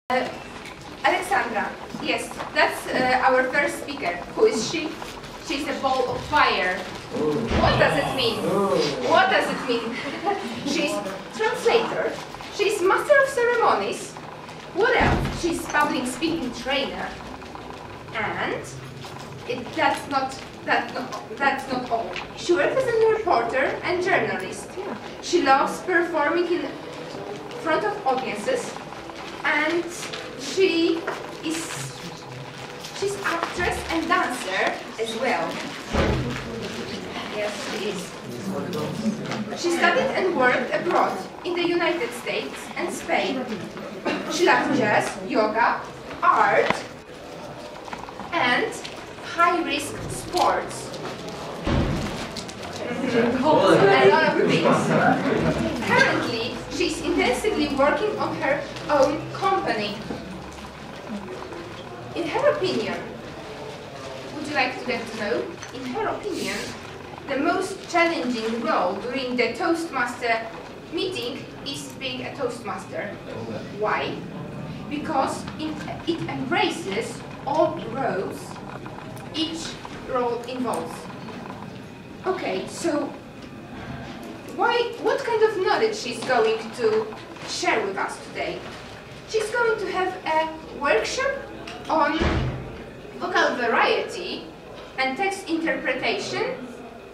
Aleksandra, yes, that's our first speaker. Who is she? She's a ball of fire. What does it mean? What does it mean? She's translator. She's master of ceremonies. What else? She's public speaking trainer. And that's not all. She works as a reporter and journalist. She loves performing in front of audiences, and she's actress and dancer as well. Yes, she is. She studied and worked abroad in the United States and Spain. She loves jazz, yoga, art, and high-risk sports. A lot of things. Currently, she's intensively working on her own company. In her opinion, would you like to get to know? In her opinion, the most challenging role during the Toastmaster meeting is being a Toastmaster. Why? Because it embraces all roles each role involves. Okay, so what kind of knowledge she's going to share with us today? She's going to have a workshop on vocal variety and text interpretation.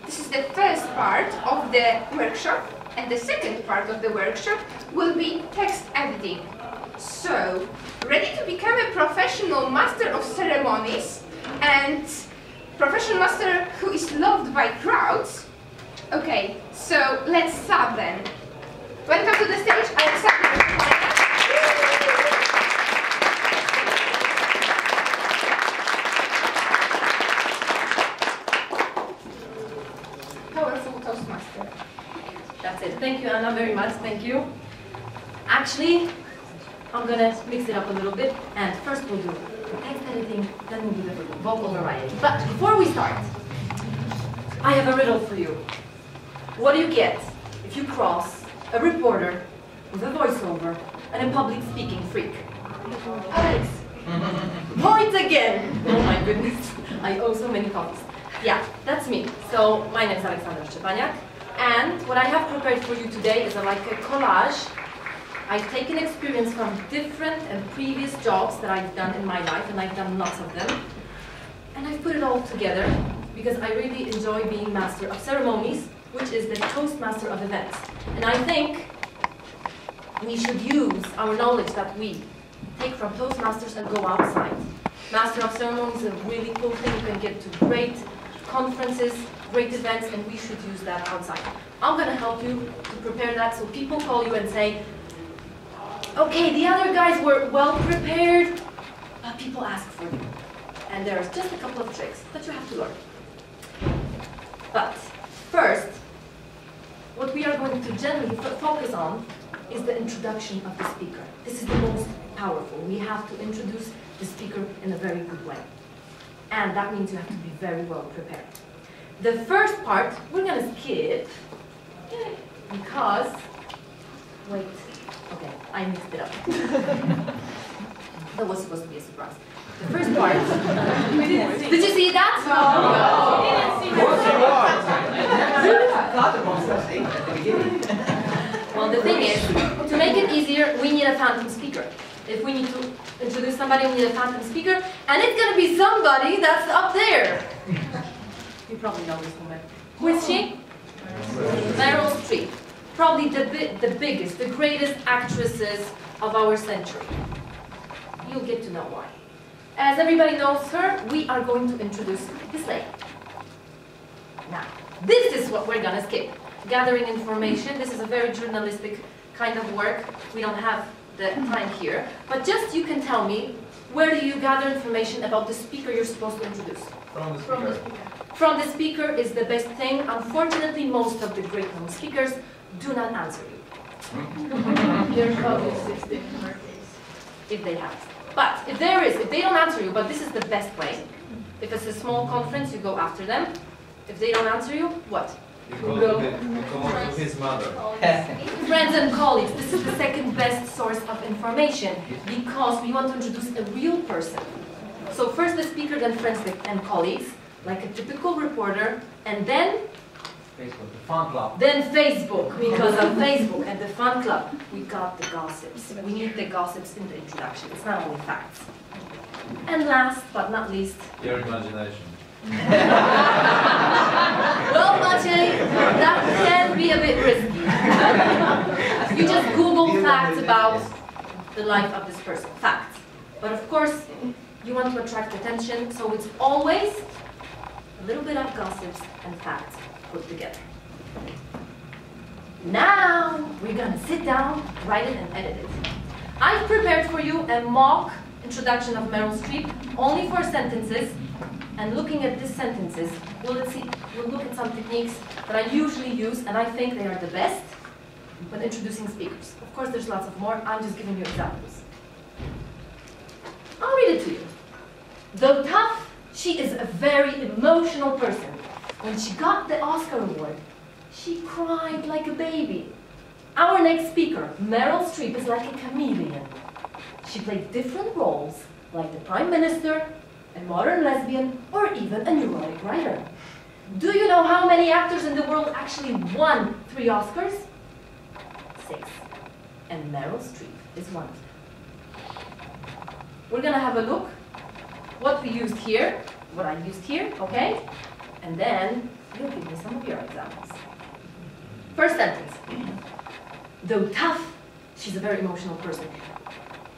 This is the first part of the workshop, and the second part of the workshop will be text editing. So, ready to become a professional master of ceremonies and professional master who is loved by crowds? Okay, so let's start then. Welcome to the stage, Aleksandra. Powerful Toastmaster. That's it. Thank you, Anna, very much. Thank you. Actually, I'm gonna mix it up a little bit, and first we'll do text editing, then we'll do the vocal variety. But before we start, I have a riddle for you. What do you get if you cross a reporter with a voiceover and a public speaking freak? Alex! Point again! Oh my goodness, I owe so many copies. Yeah, that's me. So, my name is Aleksandra Szczepaniak, and what I have prepared for you today is like a collage. I've taken experience from different and previous jobs that I've done in my life, and I've done lots of them. And I've put it all together because I really enjoy being master of ceremonies, which is the Toastmaster of events. And I think we should use our knowledge that we take from Toastmasters and go outside. Master of ceremonies is a really cool thing. You can get to great conferences, great events, and we should use that outside. I'm going to help you to prepare that so people call you and say, okay, the other guys were well prepared, but people ask for you. And there's just a couple of tricks that you have to learn. But first, what we are going to generally focus on is the introduction of the speaker. This is the most powerful. We have to introduce the speaker in a very good way. And that means you have to be very well prepared. The first part, we're going to skip, because, wait, okay, I mixed it up. That was supposed to be a surprise. The first part, we didn't see. Did you see that? No. Well, the thing is, to make it easier, we need a phantom speaker. If we need to introduce somebody, we need a phantom speaker, and it's going to be somebody that's up there. You probably know this woman. Who is she? Meryl Streep. Probably the biggest, the greatest actresses of our century. You'll get to know why. As everybody knows her, we are going to introduce this lady. Now, this is what we're going to skip. Gathering information. This is a very journalistic kind of work. We don't have the time here. But just you can tell me, where do you gather information about the speaker you're supposed to introduce? From the speaker. From the speaker is the best thing. Unfortunately, most of the great known speakers do not answer you. They're probably 16 in her case. If they have. But if they don't answer you, but this is the best way. If it's a small conference, you go after them. If they don't answer you, what? You go to his mother. Friends and colleagues, this is the second best source of information because we want to introduce a real person. So first the speaker, then friends and colleagues, like a typical reporter, and then Facebook, the fun club. Then Facebook, because on Facebook and the fun club, we got the gossips. We need the gossips in the introduction. It's not only facts. And last but not least, your imagination. well, Maciej, that can be a bit risky. You just Google facts about the life of this person. Facts. But of course, you want to attract attention, so it's always a little bit of gossips and facts put together. Now, we're gonna sit down, write it, and edit it. I've prepared for you a mock introduction of Meryl Streep, only 4 sentences, and looking at these sentences, we'll look at some techniques that I usually use, and I think they are the best when introducing speakers. Of course, there's lots of more. I'm just giving you examples. I'll read it to you. Though tough, she is a very emotional person. When she got the Oscar award, she cried like a baby. Our next speaker, Meryl Streep, is like a chameleon. She played different roles, like the Prime Minister, a modern lesbian, or even a neurotic writer. Do you know how many actors in the world actually won 3 Oscars? 6. And Meryl Streep is one of them. We're gonna have a look what we used here, what I used here, okay? And then you'll give me some of your examples. First sentence. Though tough, she's a very emotional person.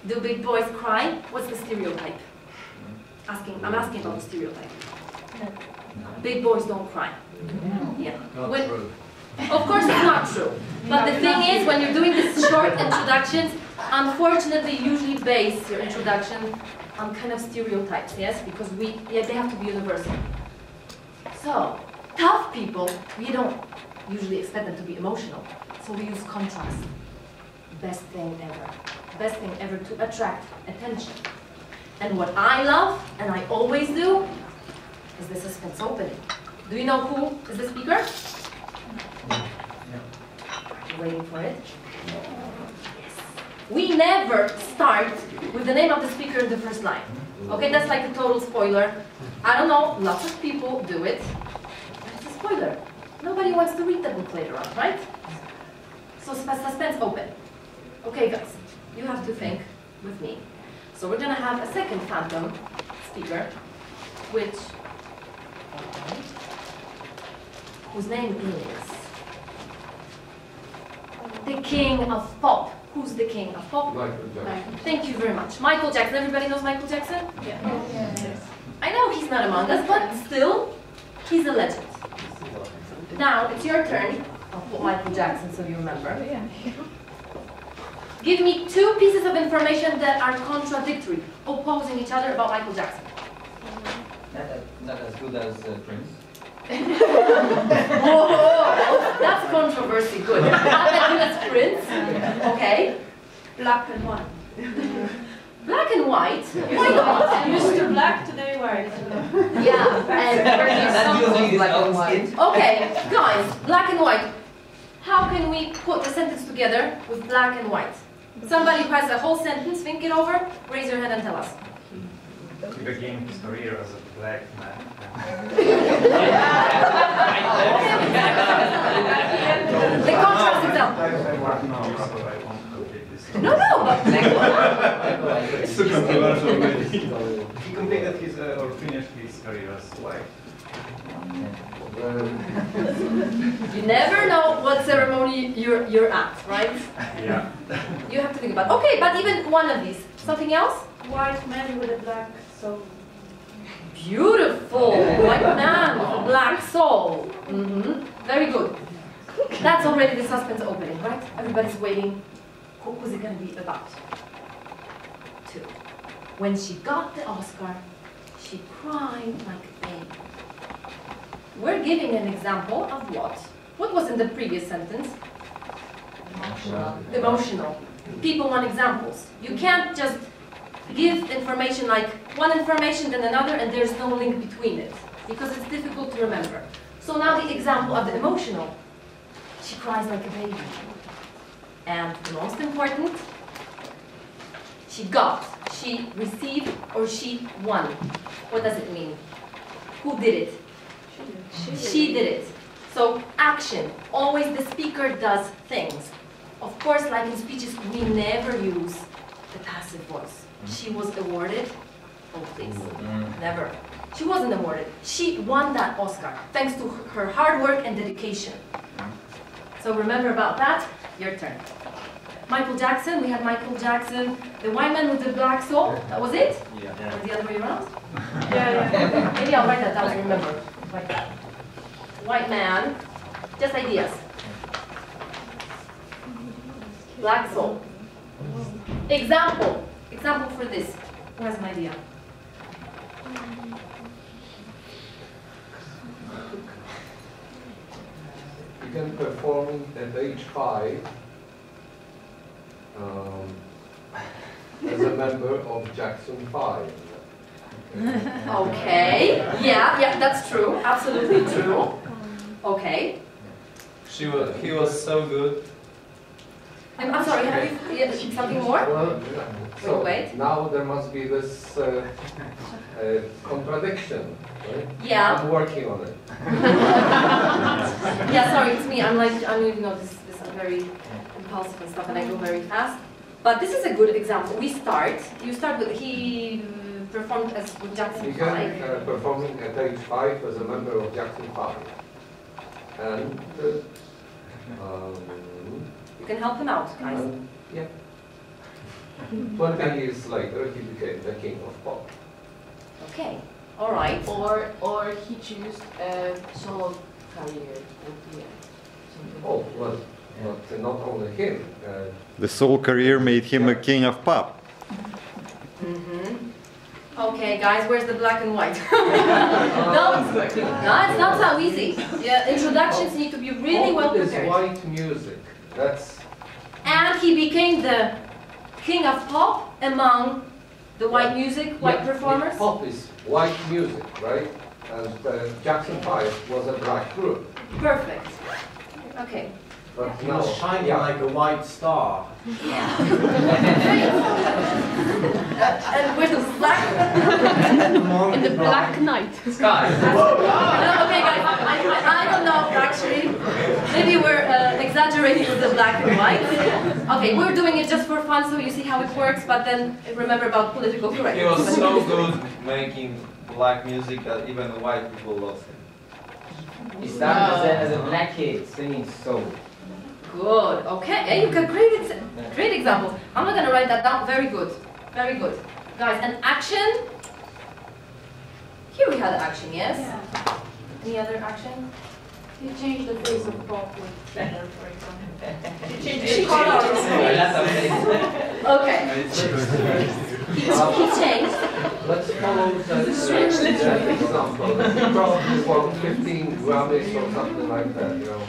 Do big boys cry? What's the stereotype? I'm asking about the stereotype. Big boys don't cry. Yeah. Not true. Of course it's not true. But the thing is, when you're doing these short introductions, unfortunately you usually base your introduction on kind of stereotypes, yes? Because they have to be universal. So, tough people, we don't usually expect them to be emotional. So we use contrast. Best thing ever. Best thing ever to attract attention. And what I love, and I always do, is the suspense opening. Do you know who is the speaker? Waiting for it. Yes. We never start with the name of the speaker in the first line. Okay, that's like a total spoiler. I don't know, lots of people do it. But it's a spoiler. Nobody wants to read the book later on, right? So suspense open. Okay, guys, you have to think with me. So we're gonna have a second phantom speaker, whose name is the King of Pop. Who's the King of Pop? Michael Jackson. Thank you very much. Michael Jackson. Everybody knows Michael Jackson? Yeah. Yes. I know he's not among us, but still, he's a legend. Now, it's your turn. I'll put Michael Jackson so you remember. Give me 2 pieces of information that are contradictory, opposing each other about Michael Jackson. Not as good as Prince. Whoa, that's controversy. Good. Not as good as Prince. Okay. Black and white. Black and white. Why not? Used to black, today white. Yeah, and using black and his own white. skin. Okay, guys, black and white. How can we put the sentence together with black and white? Somebody who has a whole sentence, think it over, raise your hand and tell us. He began his career as a black man. The contrast example. No, but It's too controversial already. He completed his or finished his career as white. you never know what ceremony you're at, right? Yeah. You have to think about. Okay, but even one of these. Something else? White man with a black soul. Beautiful! White man with a black soul. Very good. That's already the suspense opening, right? Everybody's waiting. Who's it going to be about? 2. When she got the Oscar, she cried like a baby. We're giving an example of what? What was in the previous sentence? Emotional. People want examples. You can't just give information like one information then another and there's no link between it because it's difficult to remember. So now the example of the emotional. She cries like a baby. And the most important, she got, she received, or she won. What does it mean? Who did it? She did it. So action, always the speaker does things. Of course, like in speeches, we never use the passive voice. She was awarded, oh please, never. She wasn't awarded. She won that Oscar, thanks to her hard work and dedication. So remember about that, your turn. Michael Jackson, we had Michael Jackson, the white man with the black soul, that was it? Yeah. Or the other way around? Yeah. Maybe I'll write that down to remember. Like that. White man, just ideas. Black soul. Example for this. Who has an idea? Began performing at age 5 as a member of Jackson 5. Okay. Yeah, that's true. Absolutely true. Okay. He was so good. I'm sorry, have you something more? Well, so Wait. now there must be this contradiction, right? Yeah. I'm working on it. Yeah, sorry, it's me. I'm you know, this is very impulsive and stuff, and I go very fast. But this is a good example. You start with, he performed as with Jackson 5. Began performing at age 5 as a member of Jackson 5. And You can help him out, guys. yeah. 20 years later, he became the king of pop. Okay, all right. Or he chose a solo career. Oh, well, but not only him. The solo career made him a king of pop. Okay, guys, where's the black and white? No, it's not so easy. Yeah, introductions need to be really well Pop is prepared. white music. That's And he became the king of pop among the white music, white yeah, performers. Pop is white music, right? And Jackson 5 was a black group. Perfect. Okay. But He now, was shining like a white star. And where's the black? In the Black Knight. Sky. Okay, guys, I don't know actually. Maybe we're exaggerating with the black and white. Okay, we're doing it just for fun, so you see how it works. But then remember about political correctness. He was so good making black music that even the white people loved him. He started as a black kid singing soul. Good. Okay, you got great example. I'm not gonna write that down. Very good. Very good, guys. And action. Here we had action. Yes. Yeah. Any other action? He changed the face of pop with Taylor, for example. He changed She the color. Okay. He changed. let's follow that example. He probably won 15 Grammys or something like that, you know.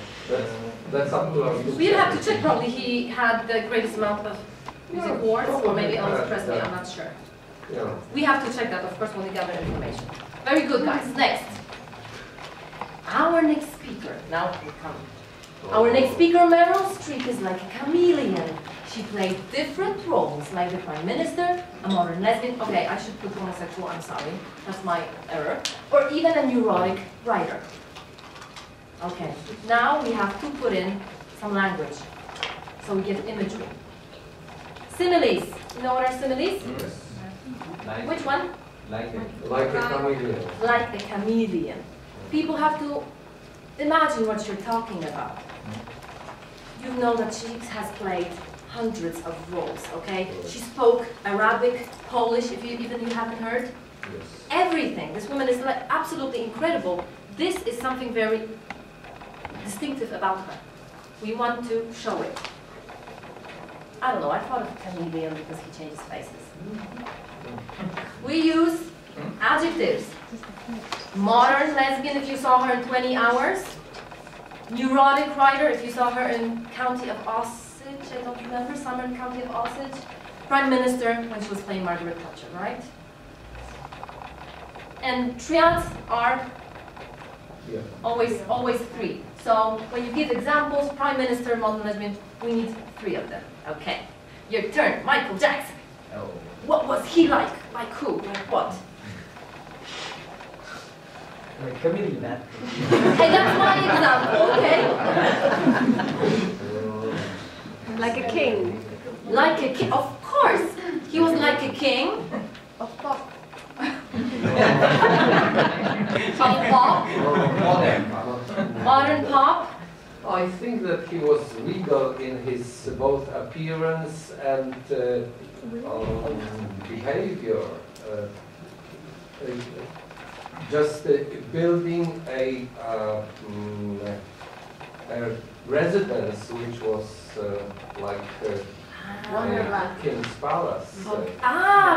That's up to us. We'll have to check. Probably he had the greatest amount of music awards, or maybe Elvis Presley. I'm not sure. Yeah. We have to check that, of course, when we gather information. Very good, guys. Next. Our next speaker. Now we come. Our next speaker, Meryl Streep, is like a chameleon. She played different roles, like the Prime Minister, a modern lesbian. Okay, I should put homosexual, I'm sorry. That's my error. Or even a neurotic writer. Okay, now we have to put in some language. So we get imagery. Similes. You know what are similes? Yes. Like, Which one? like it. Like a chameleon. Like a chameleon. People have to imagine what you're talking about. You know that she has played hundreds of roles, okay? She spoke Arabic, Polish, if you haven't heard. Yes. Everything. This woman is like absolutely incredible. This is something very distinctive about her. We want to show it. I don't know, I thought of a chameleon because he changes faces. We use adjectives. Modern lesbian if you saw her in 20 hours. Neurotic writer if you saw her in County of Osage, I don't remember, summer in County of Osage. Prime Minister when she was playing Margaret Thatcher, right? And triads are Yeah. Always 3. So when you give examples, prime minister, model management, we need 3 of them. Okay. Your turn, Michael Jackson. Oh. What was he like? Like who? Like what? Like comedian. Hey, that's my example, okay? Like a king. Like a king, of course. He was like a king. Of pop. Of pop, modern pop. I think that he was regal in his both appearance and behavior. Just building a residence which was like King's Palace.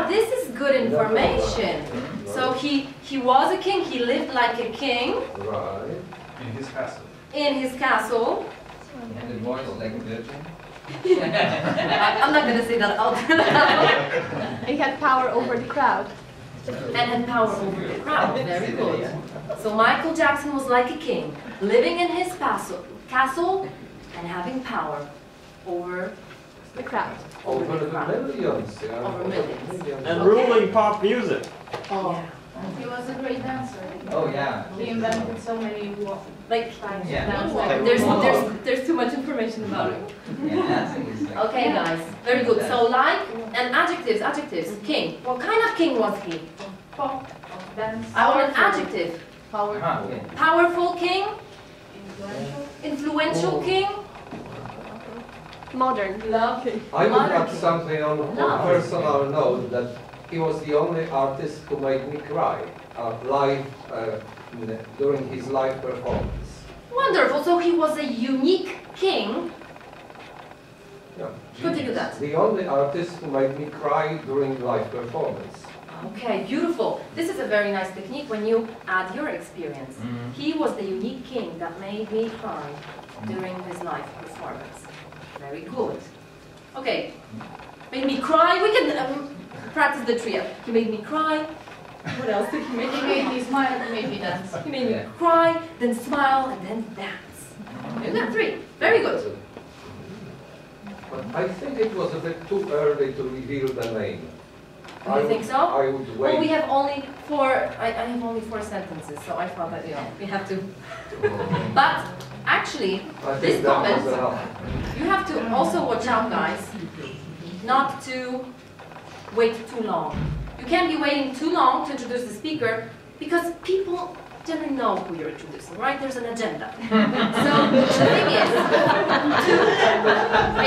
This is good information. So he was a king, he lived like a king. Right. In his castle. In his castle. And the voice like a virgin. I'm not going to say that out loud. He had power over the crowd. And had power over the crowd. Very good. So Michael Jackson was like a king, living in his castle and having power over The crowd. Over the millions, yeah. Over millions. And ruling pop music. Oh. He was a great dancer. Oh yeah. He invented so many Like, types Yeah. of dance. there's too much information about it. Yeah, dancing is like. Okay, guys, very good. So like and adjectives. King. What kind of king was he? Pop, dance. I want an adjective. Powerful. Okay. Powerful king. Influential. Influential king. Modern. Love. I would add Monarchy. something on Love. personal note that he was the only artist who made me cry live during his live performance. Wonderful. So he was a unique king. Yeah. Continue that. The only artist who made me cry during live performance. Okay, beautiful. This is a very nice technique when you add your experience. He was the unique king that made me cry during his live performance. Very good. Okay, made me cry. We can practice the trio. He made me cry. What else did he make He me made cry? me smile, he made me dance. He made me cry, then smile, and then dance. You got 3. Very good. But I think it was a bit too early to reveal the name. You think so? I would wait. Well, we have only 4. I have only 4 sentences, so I thought that we have to. But actually, I this think that comment, was enough. you have to also watch out, guys, not to wait too long. You can't be waiting too long to introduce the speaker because people generally know who you're introducing, right? There's an agenda. So the thing is,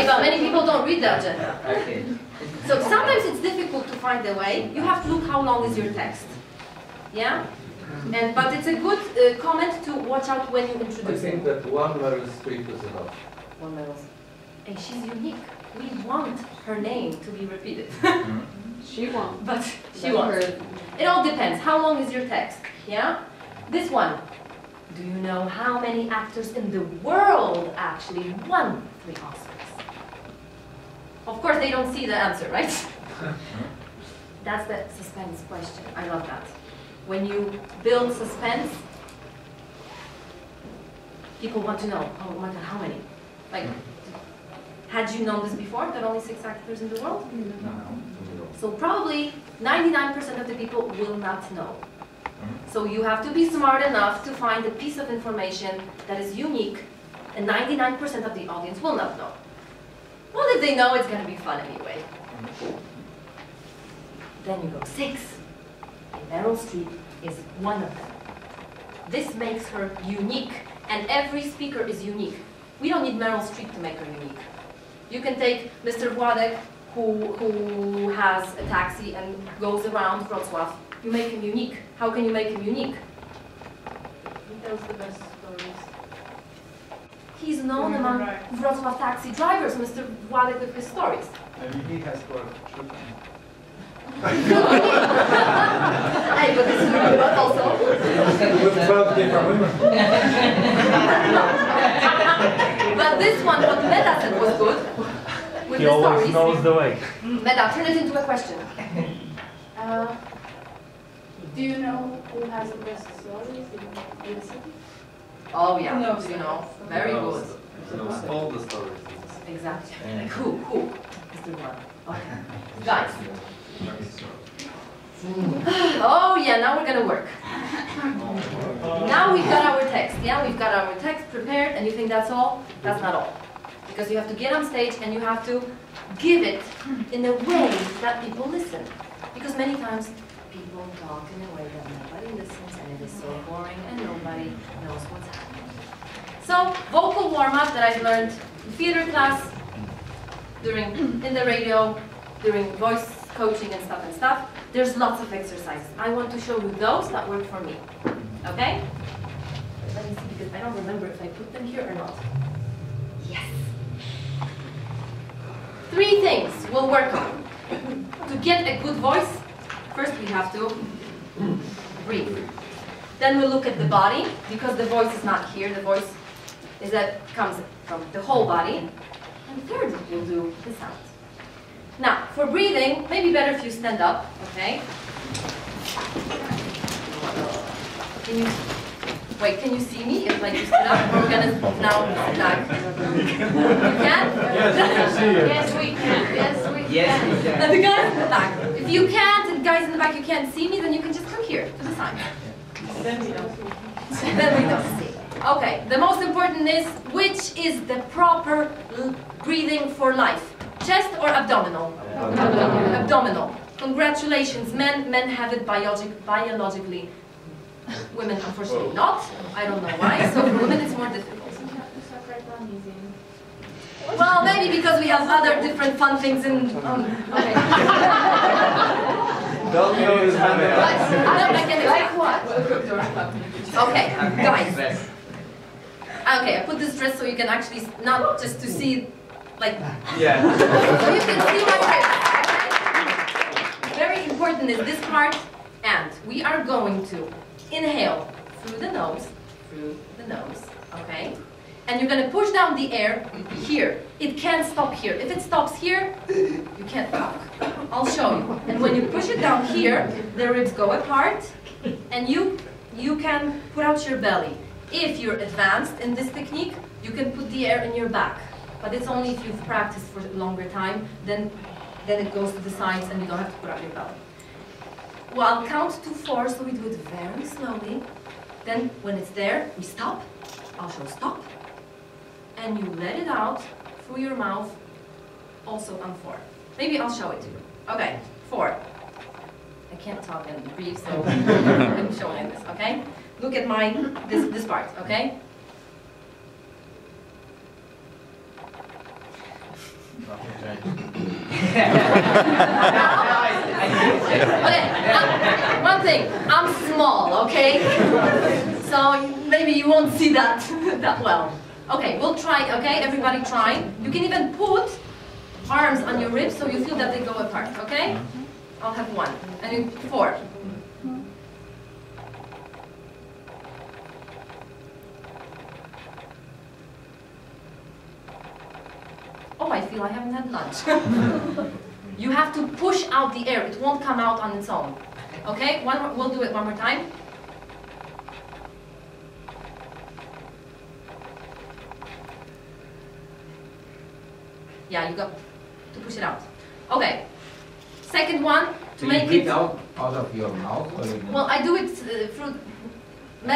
but many people don't read the agenda. Okay. So sometimes it's difficult to find the way. You have to look how long is your text. Yeah? But it's a good comment to watch out when you I introduce think it. that one Meryl Streep is enough. One Meryl. And she's unique. We want her name to be repeated. She won. But she wants. It all depends. How long is your text? Yeah? This one. Do you know how many actors in the world actually won 3 Oscars? Of course, they don't see the answer, right? That's the suspense question. I love that. When you build suspense, people want to know, oh my God, how many? Like, had you known this before, that only 6 actors in the world? So probably 99% of the people will not know. So you have to be smart enough to find a piece of information that is unique and 99% of the audience will not know. Well, if they know, it's going to be fun anyway. Then you go 6. And Meryl Streep is one of them. This makes her unique, and every speaker is unique. We don't need Meryl Streep to make her unique. You can take Mr. Władek, who has a taxi and goes around Wrocław. You make him unique. How can you make him unique? He tells the best stories. He's known among Wrocław taxi drivers, Mr. Władek, with his stories. Maybe he has got Szczepaniak. Hey, but this is really good also. With 12 different women. But this one, what Meda said was good. With He the always stories. knows the way. Meda, turn it into a question. Do you know who has the best stories in the city? Oh yeah, knows you that? know, very good. He knows all the stories. Exactly. Who is the one? Okay. Guys. Oh yeah, now we're gonna work. Now we've got our text. Yeah, we've got our text prepared, and you think that's all? That's not all. Because you have to get on stage and you have to give it in a way that people listen. Because many times people talk in a way that nobody listens, and it is so boring and nobody knows what's happening. So, vocal warm-up that I've learned in theater class, in the radio, during voice coaching and stuff. There's lots of exercises. I want to show you those that work for me. Okay? Let me see, because I don't remember if I put them here or not. Yes. 3 things we'll work on. To get a good voice, first we have to breathe. Then we'll look at the body, because the voice is not here. The voice comes from the whole body. And third, we'll do the sound. Now, for breathing, maybe better if you stand up, okay? Can you see me if you stood up? Or we're gonna now sit back. You can? Yes, we can. Yes, we can. Yes, we can. And the guys in the back. If you can't, and guys in the back, you can't see me, then you can just come here to the side. Then we don't see. Then we don't see. Okay, the most important is, which is the proper breathing for life? Chest or abdominal? Abdominal. Congratulations, men. Men have it biologically. Women, unfortunately, not. I don't know why. So for women, it's more difficult. Well, maybe because we have other different fun things in. Okay. Don't know his hand. Like what? Okay, guys. Okay, I put this dress so you can actually not just to see, like. Yeah. So you can see my wrist. Okay? Very important is this part, and we are going to inhale through the nose, okay? And you're going to push down the air here. It can't stop here. If it stops here, you can't talk. I'll show you. And when you push it down here, the ribs go apart, and you can put out your belly. If you're advanced in this technique, you can put the air in your back. But it's only if you've practiced for a longer time, then it goes to the sides and you don't have to put out your belly. Well, I'll count to 4, so we do it very slowly. Then when it's there, we stop. I'll show stop. And you let it out through your mouth, also on 4. Maybe I'll show it to you. Okay, 4. I can't talk and breathe, so I'm showing this, okay? Look at this part, okay? Okay, one thing, I'm small, okay? So maybe you won't see that well. Okay, we'll try, okay? Everybody try. You can even put arms on your ribs so you feel that they go apart, okay? I'll have 1, and then 4. Oh, I feel I haven't had lunch. You have to push out the air. It won't come out on its own. Okay? We'll do it one more time. Yeah, you got to push it out. Okay. Second one, to make it... breathe out of your mouth? Or well, I do it through...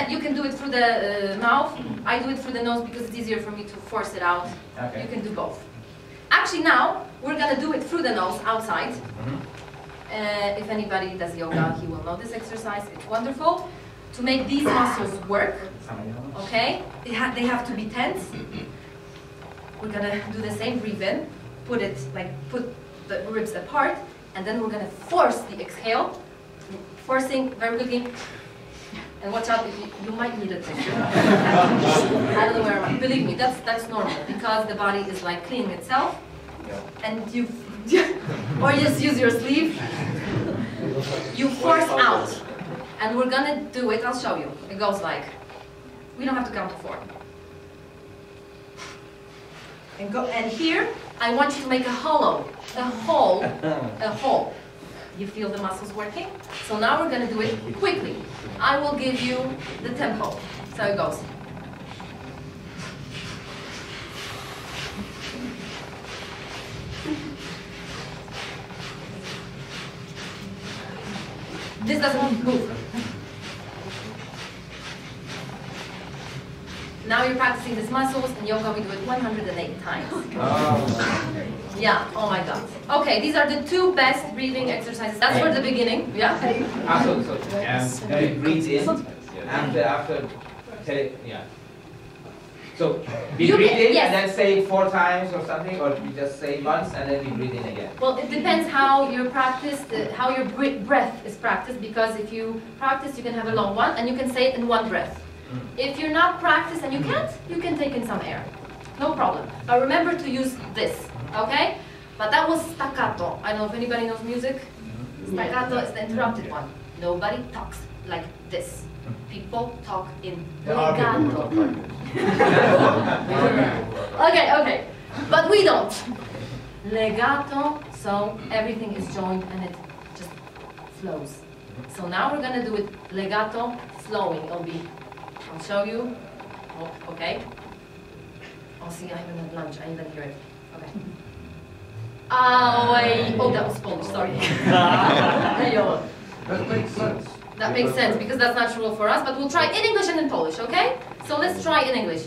You can do it through the mouth. I do it through the nose because it's easier for me to force it out. Okay. You can do both. Actually, now, we're going to do it through the nose, outside. If anybody does yoga, he will know this exercise. It's wonderful. To make these muscles work, okay, they have to be tense. We're going to do the same, breathe in, put the ribs apart, and then we're going to force the exhale, forcing very quickly. And watch out, you might need a tissue. I don't know where I'm. Believe me, that's normal because the body is like cleaning itself, and you or just use your sleeve. You force out, and we're gonna do it. I'll show you. It goes like we don't have to count to 4. And go. And here, I want you to make a hollow, a hole. You feel the muscles working? So now we're going to do it quickly. I will give you the tempo. So it goes. This doesn't move. Now you're practicing these muscles and you're going to do it 108 times. Oh. Yeah, oh my god. Okay, these are the 2 best breathing exercises. That's for the beginning. Yeah. So you breathe in, after, yeah. So we breathe in yes. and then say it 4 times or something, or we just say once and then we breathe in again. Well, it depends how your practice, how your breath is practiced, because if you practice, you can have a long one and you can say it in 1 breath. If you're not practiced and you can't, you can take in some air. No problem. But remember to use this, okay? But that was staccato. I don't know if anybody knows music. Staccato is the interrupted one. Nobody talks like this. People talk in legato. Okay. But we don't. Legato, so everything is joined and it just flows. So now we're gonna do it legato, flowing. It'll be, I'll show you. Oh, okay. Oh, see, I haven't had lunch. I didn't hear it. Okay. Oh, that was Polish, sorry. That makes sense. That makes sense because that's natural for us, but we'll try in English and in Polish, okay? So let's try in English.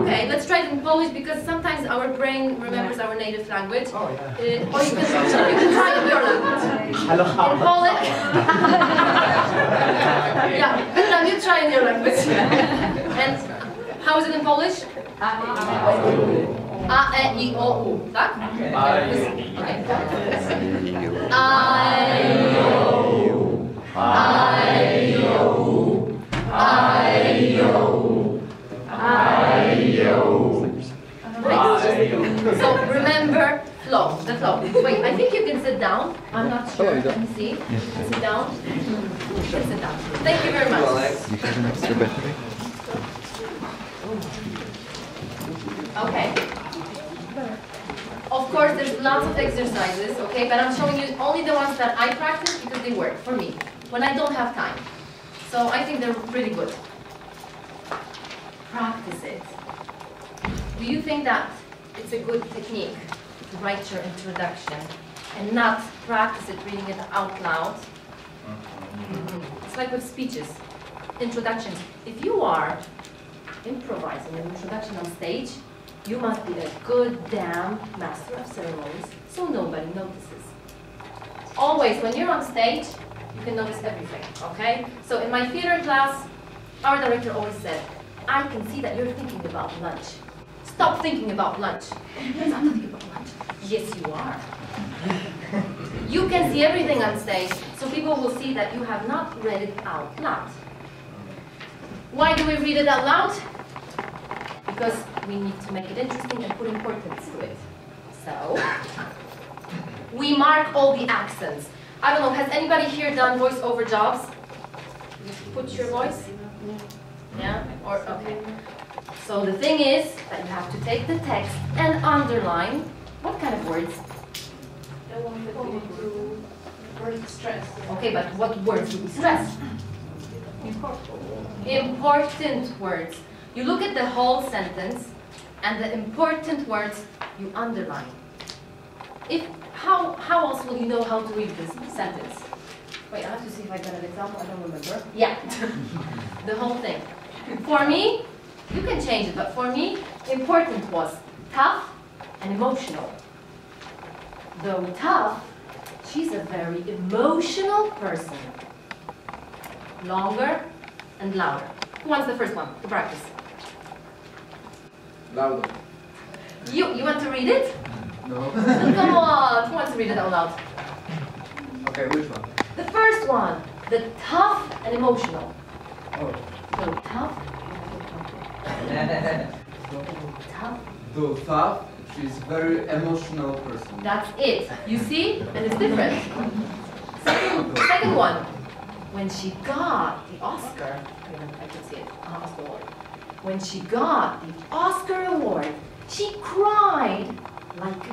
Okay, let's try it in Polish because sometimes our brain remembers our native language. Oh, yeah. Or you can try in your language. In Polish. Yeah, good time you try in your language. And how is it in Polish? A, E, I, O, U, tak? Okay. So remember flow, the flow. Wait, I think you can sit down. I'm not sure. Let me see. Sit down. You can sit down. Thank you very much. You have an extra battery? Okay. Of course, there's lots of exercises, okay? But I'm showing you only the ones that I practice because they work for me when I don't have time. So I think they're pretty good. Practice it. Do you think that it's a good technique to write your introduction and not practice it reading it out loud? It's like with speeches, introductions. If you are improvising an introduction on stage, you must be a good damn master of ceremonies so nobody notices. Always, when you're on stage, you can notice everything, okay? So in my theater class, our director always said, I can see that you're thinking about lunch. Stop thinking about lunch. You're not thinking about lunch. Yes, you are. You can see everything on stage, so people will see that you have not read it out loud. Why do we read it out loud? Because we need to make it interesting and put importance to it. So, we mark all the accents. I don't know, has anybody here done voiceover jobs? You put your voice? Yeah? Or, okay. So the thing is that you have to take the text and underline, what kind of words? The one that we need to word stress. Okay, but what words do we stress? Important words. You look at the whole sentence, and the important words you underline. How else will you know how to read this sentence? Wait, I have to see if I got an example. I don't remember. Yeah, the whole thing. For me, you can change it, but for me, important was tough and emotional. Though tough, she's a very emotional person. Longer and louder. Who wants the first one to practice? Louder. You want to read it? No. Come on, who wants to read it out loud? Okay, which one? The first one, the tough and emotional. Oh. So tough. Tough. Though tough, she's a very emotional person. That's it. You see? And it's different. Second one. When she got the Oscar, I can see it, Oscar award. When she got the Oscar award, she cried like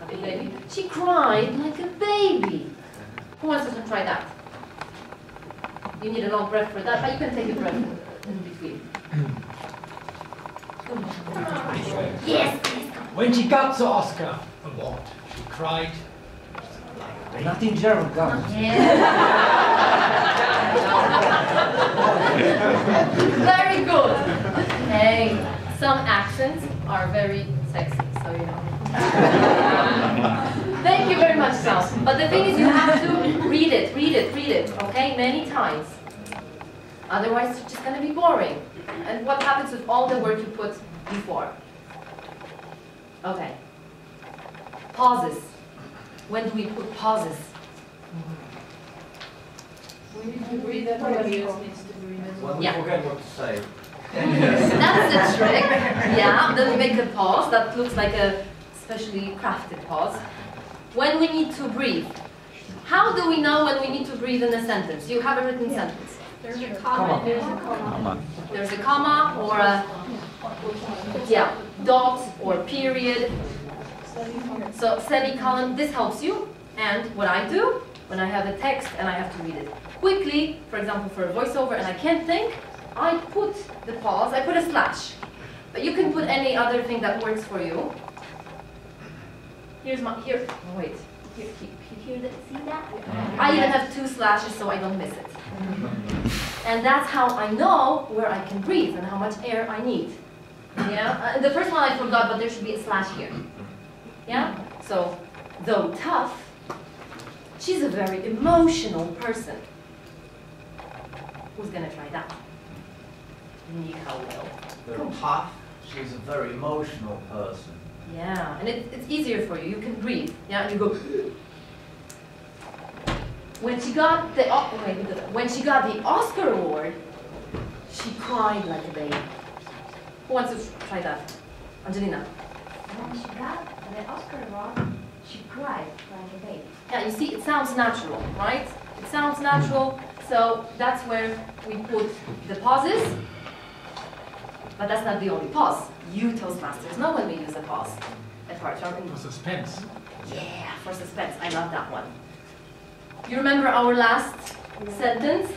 a baby. She cried like a baby. Who wants to try that? You need a long breath for that, but you can take a breath in between. Yes. When she got the Oscar award, she cried. Not in German, God. Very good. Hey, some accents are very sexy, so you know. Thank you very much, Sam. But the thing is, you have to read it, okay, many times. Otherwise, it's just going to be boring. And what happens with all the work you put before? Okay. Pauses. When do we put pauses? We need to breathe, and the audience needs to breathe as well. When we forget what to say. That's the trick. Yeah, then we make a pause that looks like a specially crafted pause. When we need to breathe. How do we know when we need to breathe in a sentence? You have a written sentence. There's a comma. There's a comma. There's a comma or a dot or period. So semicolon, this helps you. And what I do when I have a text and I have to read it quickly, for example for a voiceover and I can't think, I put the pause, I put a slash. But you can put any other thing that works for you. Here's my, here, oh wait, here, see that? I even have 2 slashes so I don't miss it. And that's how I know where I can breathe and how much air I need. Yeah, the first one I forgot, but there should be a slash here. Yeah, so though tough, she's a very emotional person. Who's gonna try that? Nika will. Though tough, she's a very emotional person. Yeah, and it's easier for you. You can breathe. Yeah, and you go. When she got the Oscar award, she cried like a baby. Who wants to try that? Angelina. When she got the Oscar award, she cried like a baby. Yeah, you see, it sounds natural, right? It sounds natural, so that's where we put the pauses. But that's not the only pause. You Toastmasters know when we use a pause. Apart from For suspense. yeah, for suspense. I love that one. You remember our last sentence?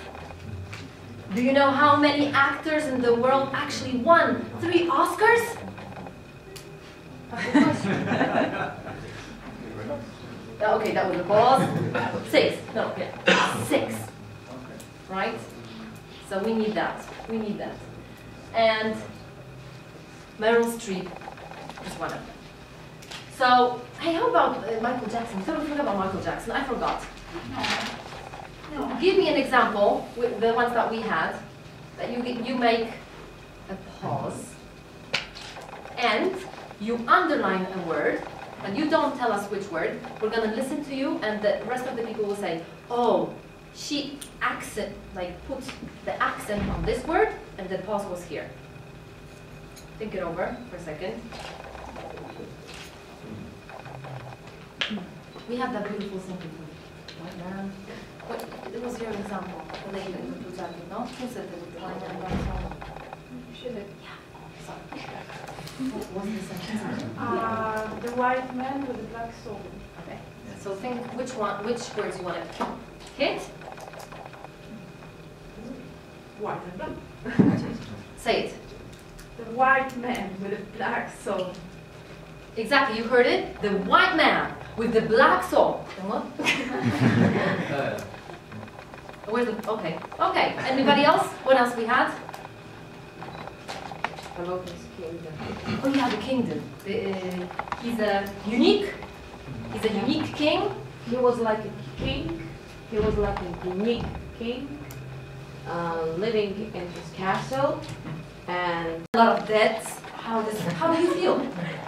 Do you know how many actors in the world actually won 3 Oscars? Okay, that was a pause. 6. No, yeah. 6. Right? So we need that. We need that. And Meryl Streep is one of them. So, hey, how about Michael Jackson? We totally forgot about Michael Jackson. I forgot. No. Give me an example with the ones that we had. That you make a pause and you underline a word, and you don't tell us which word. We're gonna listen to you, and the rest of the people will say, "Oh, she put the accent on this word, and the pause was here." Think it over for a second. We have that beautiful sentence. White man. What was your example? The lady in the blue jacket, no? Who said that with the white man black song? Should it? Yeah. Sorry. What was the sentence? The white man with the black soul. Okay. So think which words you want to hit. White and black. Say it. The white man with a black soul. Exactly, you heard it. The white man with the black soul. And what? Where's the? Okay. Okay. Anybody else? What else we had? About his kingdom. Oh yeah, the kingdom. He's a unique. He's a unique king. He was like a king. He was like a unique king, living in his castle, and a lot of debts. How do you feel?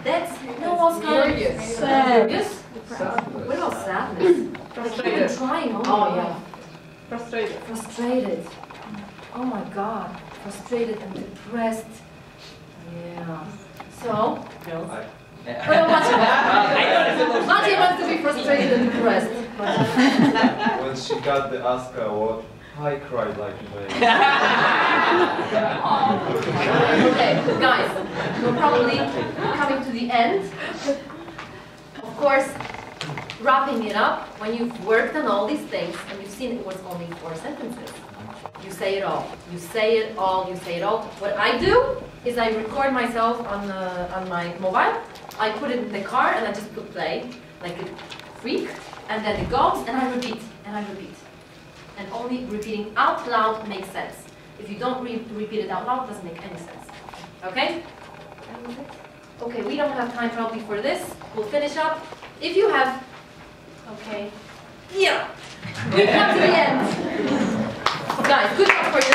Debts? No, Oscar. Furious. Furious? Sadness. What about sadness? Like even trying. Oh yeah. Frustrated. Frustrated. Oh my God. Frustrated and depressed. Yeah. So. Maciej wants to be frustrated and depressed. When she got the Oscar award, I cried like a baby. Okay, guys, we're probably coming to the end. Of course, wrapping it up, when you've worked on all these things and you've seen it was only 4 sentences. You say it all. You say it all. You say it all. What I do is I record myself on my mobile. I put it in the car and I just put play like a freak, and then it goes and I repeat and I repeat. And only repeating out loud makes sense. If you don't repeat it out loud, it doesn't make any sense. Okay? Okay, we don't have time probably for this. We'll finish up. If you have, okay, yeah, we've come to the end. Guys, good job for you.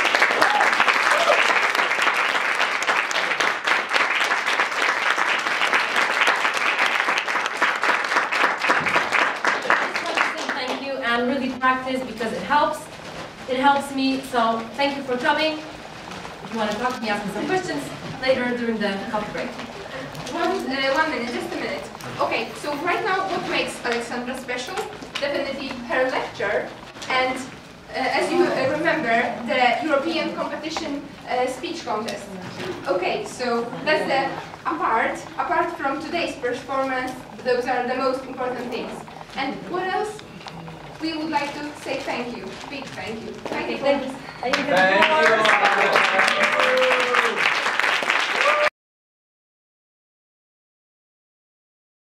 Thank you and really practice because it helps. It helps me. So thank you for coming. If you want to talk to me, ask me some questions later during the coffee break. 1 minute, just a minute. Okay, so right now what makes Aleksandra special? Definitely her lecture and as you remember, the European competition speech contest. Okay, so that's the apart from today's performance, those are the most important things. And what else? We would like to say thank you, big thank you. Thank you. Thank you.